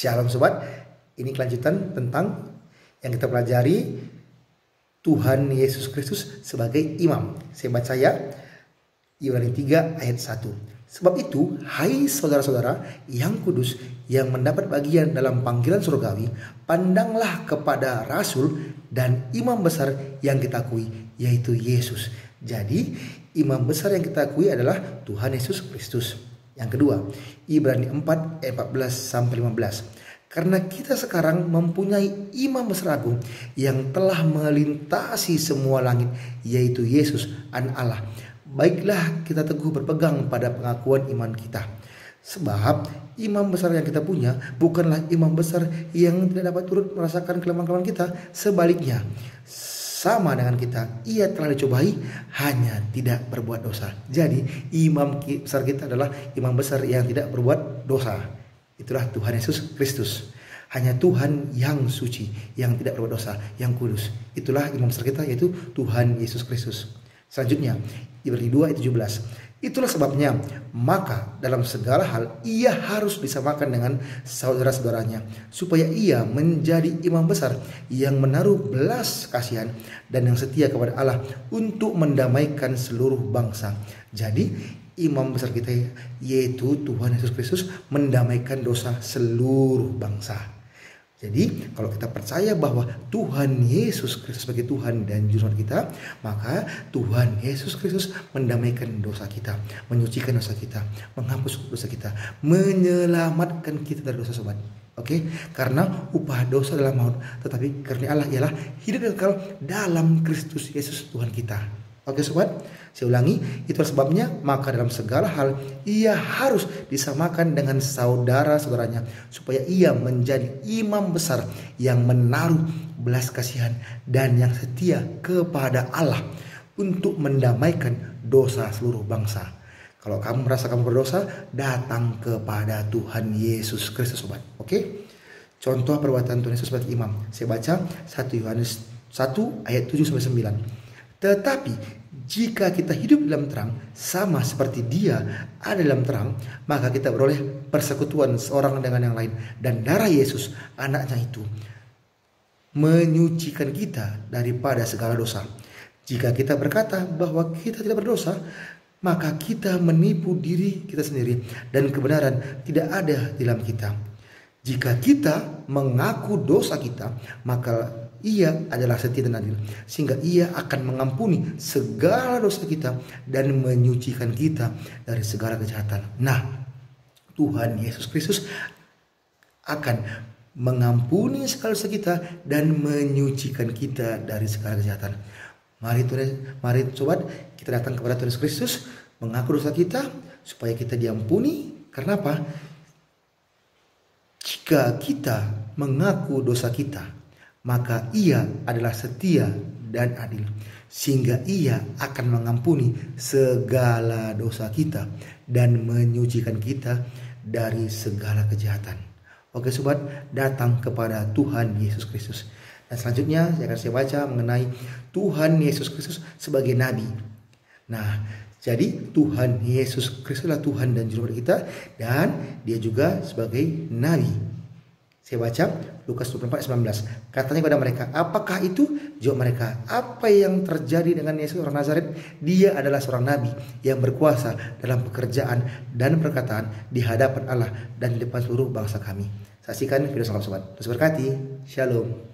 Shalom sobat, ini kelanjutan tentang yang kita pelajari Tuhan Yesus Kristus sebagai imam. Saya baca ya, Ibrani 3 ayat 1. Sebab itu, hai saudara-saudara yang kudus yang mendapat bagian dalam panggilan surgawi, pandanglah kepada Rasul dan imam besar yang kita akui, yaitu Yesus. Jadi, imam besar yang kita akui adalah Tuhan Yesus Kristus. Yang kedua, Ibrani 4 ayat 14-15. Karena kita sekarang mempunyai imam besar agung yang telah melintasi semua langit, yaitu Yesus, Anak Allah. Baiklah kita teguh berpegang pada pengakuan iman kita. Sebab imam besar yang kita punya bukanlah imam besar yang tidak dapat turut merasakan kelemahan-kelemahan kita. Sebaliknya, sama dengan kita, ia telah dicobai, hanya tidak berbuat dosa. Jadi imam besar kita adalah imam besar yang tidak berbuat dosa. Itulah Tuhan Yesus Kristus. Hanya Tuhan yang suci, yang tidak berbuat dosa, yang kudus. Itulah imam besar kita, yaitu Tuhan Yesus Kristus. Selanjutnya, Ibrani 2 ayat 17. Itulah sebabnya, maka dalam segala hal ia harus disamakan dengan saudara-saudaranya, supaya ia menjadi imam besar yang menaruh belas kasihan dan yang setia kepada Allah untuk mendamaikan seluruh bangsa. Jadi imam besar kita yaitu Tuhan Yesus Kristus mendamaikan dosa seluruh bangsa. Jadi kalau kita percaya bahwa Tuhan Yesus Kristus sebagai Tuhan dan Juru Selamat kita, maka Tuhan Yesus Kristus mendamaikan dosa kita, menyucikan dosa kita, menghapus dosa kita, menyelamatkan kita dari dosa sobat. Oke, karena upah dosa adalah maut, tetapi karena Allah ialah hidup kekal dalam Kristus Yesus Tuhan kita. Oke sobat, saya ulangi, itulah sebabnya maka dalam segala hal ia harus disamakan dengan saudara-saudaranya, supaya ia menjadi imam besar yang menaruh belas kasihan dan yang setia kepada Allah untuk mendamaikan dosa seluruh bangsa. Kalau kamu merasa kamu berdosa, datang kepada Tuhan Yesus Kristus sobat. Oke, contoh perbuatan Tuhan Yesus sebagai imam. Saya baca 1 Yohanes 1 ayat 7-9. Tetapi jika kita hidup dalam terang, sama seperti Dia ada dalam terang, maka kita beroleh persekutuan seorang dengan yang lain. Dan darah Yesus, anaknya itu, menyucikan kita daripada segala dosa. Jika kita berkata bahwa kita tidak berdosa, maka kita menipu diri kita sendiri, dan kebenaran tidak ada di dalam kita. Jika kita mengaku dosa kita, maka Ia adalah setia dan adil, sehingga Ia akan mengampuni segala dosa kita dan menyucikan kita dari segala kejahatan. Nah, Tuhan Yesus Kristus akan mengampuni segala dosa kita dan menyucikan kita dari segala kejahatan. Mari sobat, kita datang kepada Tuhan Yesus Kristus, mengaku dosa kita supaya kita diampuni. Karena apa? Jika kita mengaku dosa kita, maka Ia adalah setia dan adil, sehingga Ia akan mengampuni segala dosa kita dan menyucikan kita dari segala kejahatan. Oke sobat, datang kepada Tuhan Yesus Kristus. Dan selanjutnya saya baca mengenai Tuhan Yesus Kristus sebagai Nabi. Nah, jadi Tuhan Yesus Kristus adalah Tuhan dan Juru Selamat kita, dan Dia juga sebagai Nabi. Saya baca Lukas 24:19. Katanya kepada mereka, apakah itu? Jawab mereka, apa yang terjadi dengan Yesus orang Nazaret? Dia adalah seorang nabi yang berkuasa dalam pekerjaan dan perkataan di hadapan Allah dan di depan seluruh bangsa kami. Saksikan video sobat. Terus berkati. Shalom.